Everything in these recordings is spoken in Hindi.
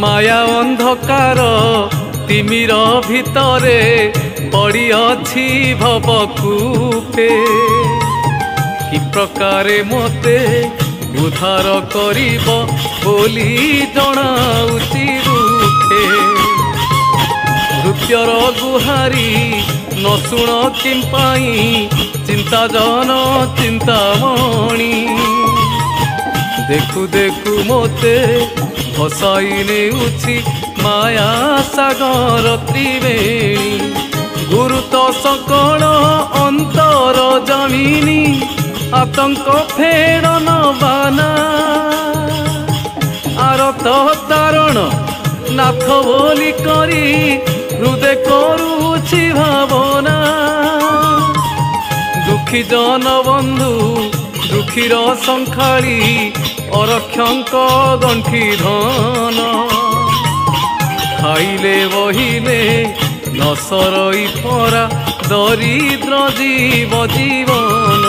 माया अंधकार तिमिर भितरे पड़ी अछि भवकूपे कि प्रकारे मते उद्धार करिब बोली जणाउछि रूपे मृत्यर गुहारी न शुण किंपाई चिंता जन चिंतामणि देखु देखु मोते भसाई नेउछि माया सागर त्रिवेणी गुरुत सकल अंतर जमिनी आतंक फेड़न बाना आरत तारण नाथ बोली करी हृदय करुछि भावना दुखी जन बंधु दुखीर संखाड़ी अरक्षक गंठी धन खाइले बहिले न सरई परा दरिद्र जीव जीवन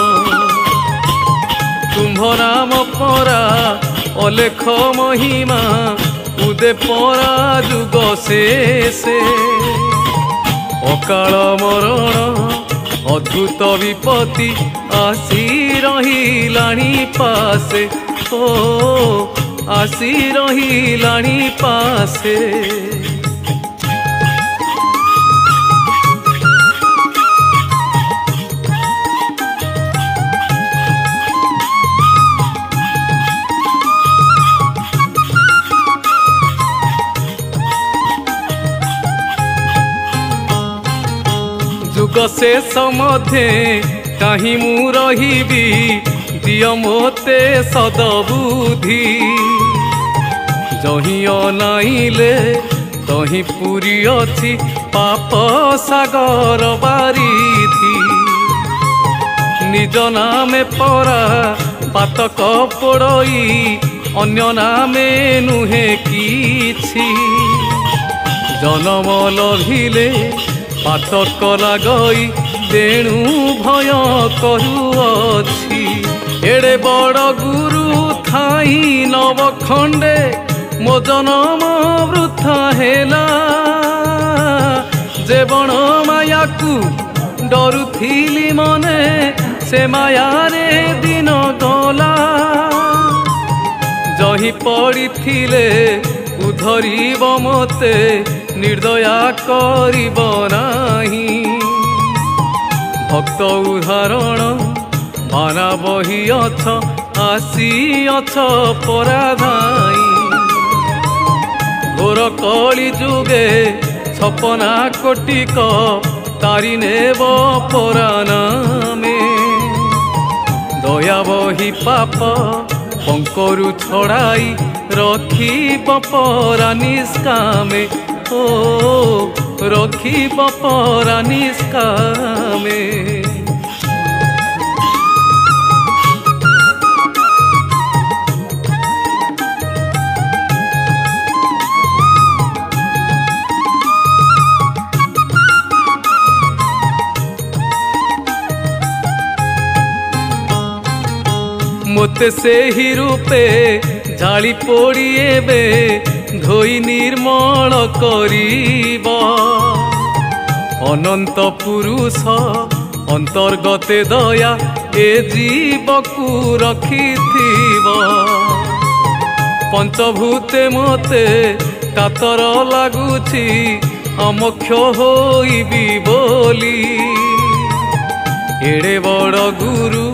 तुम्भ नाम परा अलेख महिमा उदे परा जुग शेषे अकाल मरण अद्भुत विपत्ति आसी रहिलाणी पासे ओ आसी रहिलाणी पासे जुग शेष मध्य कहीं मु रहिबी दिय मोते सदबुद्धि जही अनाइले तही पूरी अछि पाप सागर बारिधि निज नामे परा पातक पोड़ई अन्य नामे नुहे किछि जन्म लभिले पातक लागई तेणु भय करुअछि एड़े बड़ गुरु थाई नव खंडे मो जन्म वृथा हेला जे बण माया को डरुथिली मने से माया रे दिन गला जही पड़िथिले उधरिब मते निर्दया करिब नाही भक्त उदाहरण माना बही अछ आसी अछ पराधाई घोर कली जुगे छपना कोटिक तारी नेब परानामे दया बही पाप पंकरु छड़ाई रखिब परा निष्कामे ओ रखिब परा निष्कामे मोते से ही रूपे झाड़ी पोड़ी एबे धोई निर्मल करीब अनंत पुरुष अंतर्गते दया ए जीव को रखिथिब पंचभूते मोते कातर लागुछि अमोक्ष होइबी बोली एड़े बड़ गुरु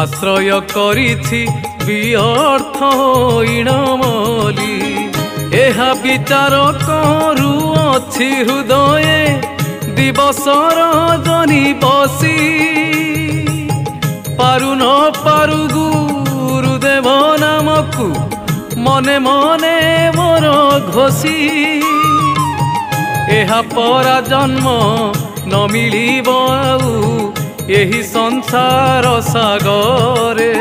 आश्रय करिछि व्यर्थ होइण मली एहा विचार करुअछि हृदये दिवस रजनी बसी पारु न पारु गुरुदेव नामकु मने मने मोर घोषी एहा परा जन्म न मिलिब आउ यही संसार सागरे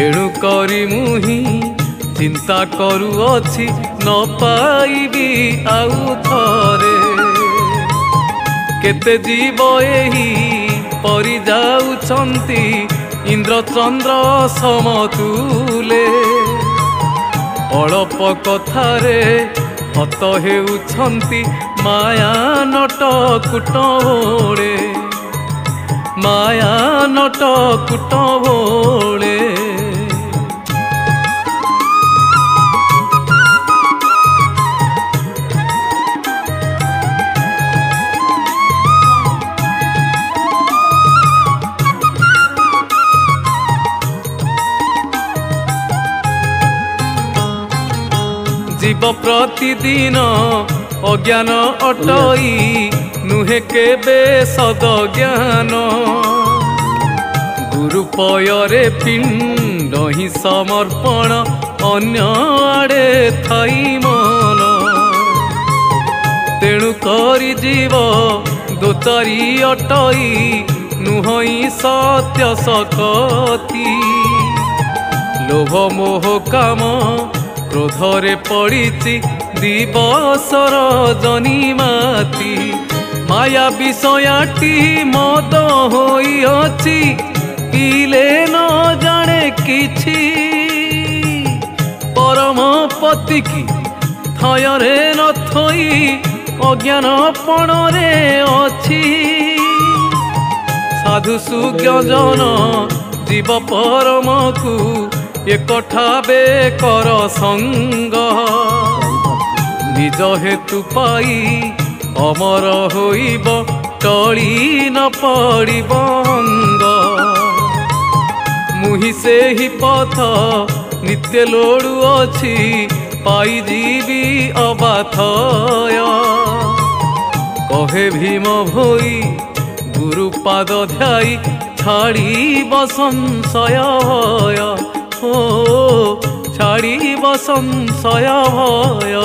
एणु करी मुही चिंता करुअछि न पाइबी आउ थरे केते जीव एही परि जाउछन्ति इंद्र चंद्र समतुले अल्प कथारे हत हेउछंती माया नट कुट भोले माया नट कुट भोले। जीव प्रतिदिन अज्ञान अटई नुहे केबे सद ज्ञान गुरुपयरे पिंड ही समर्पण अन्य आड़े थाई मन तेणु करी जीव दोचारी अटई नुहई सत्य सकती लोभ मोह काम क्रोधरे पड़िछि दिवसर जनिमाती माया विषयाटी मद होई अछि पीले न जाने किछि परम पति की थयरे न थई अज्ञानपणरे अछि साधु सुज्ञजन जीव परम को एकठाबे कर संग निज हेतु पाई अमर होइब टली न पड़िब अंग मुहि से ही पथ नित्य लोड़ू अछि पाई जीवी अबाथय कहे भीम भोई गुरुपाद ध्याई छाड़ी संशय भय हो छाड़ी संशय भय।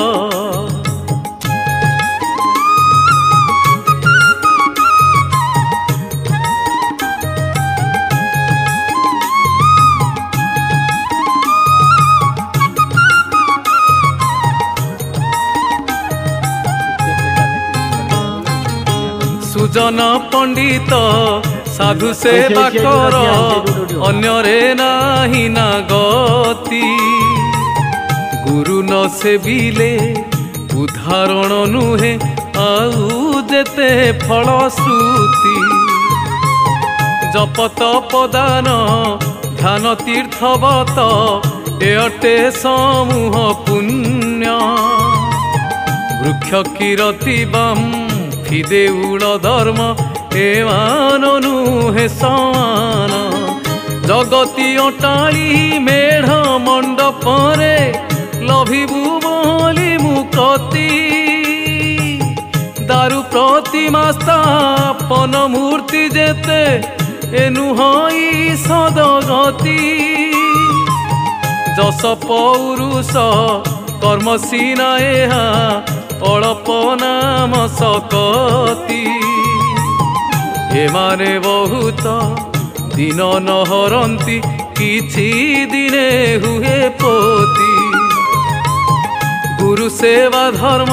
सुजन पंडित साधु सेवा कर अन्यरे नाही ना गति गुरु न सेविले उदाहरण नुहे आउ जेते फलश्रुति जप तप दान ध्यान तीर्थवत एटे समूह पुण्य वृक्ष कीरति बाम देउल धर्म एमान नुहे समान जगती अटाली मेढ़ मंडपरे लभिबु बोली मुकती दारु प्रतिमा स्थापन मूर्ति जेते एनुहई सदगति जस पौरुष कर्म सीना एहा अल्प नाम सकती एमाने बहुत दिन नहरती किछि दिने हुए पोती गुरु सेवा धर्म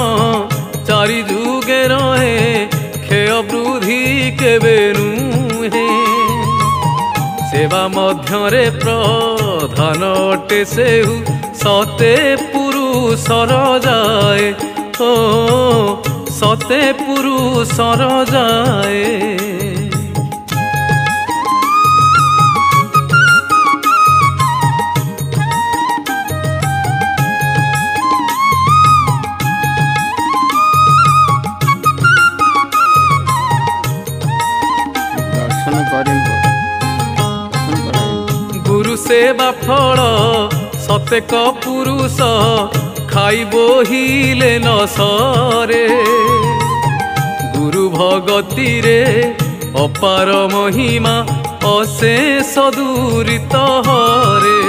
चारि जुगे रहे क्षय वृद्धि केबे नुहे सेवा मध्यरे प्रधान अटे सेहु सते पुरुषर जाए ओ सते पुरुषर जाए। गुरु सेवा फल सतेक पुरुष खाइबो हिले न सरे गुरु भगती रे अपार महिमा अशेष दूरित हरे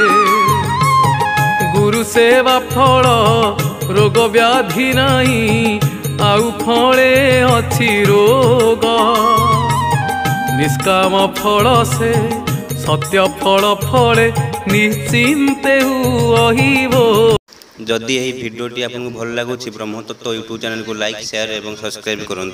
गुरु सेवा फल रोग व्याधि नहीं आउ फले अछि रोग निष्काम फल से सत्य फल फले निश्चिंते हुइबो। जदि यही भिडियोटी आपको भल लगुच ब्रह्मतत्व यूट्यूब चैनल को लाइक शेयर और सब्सक्राइब करूँ।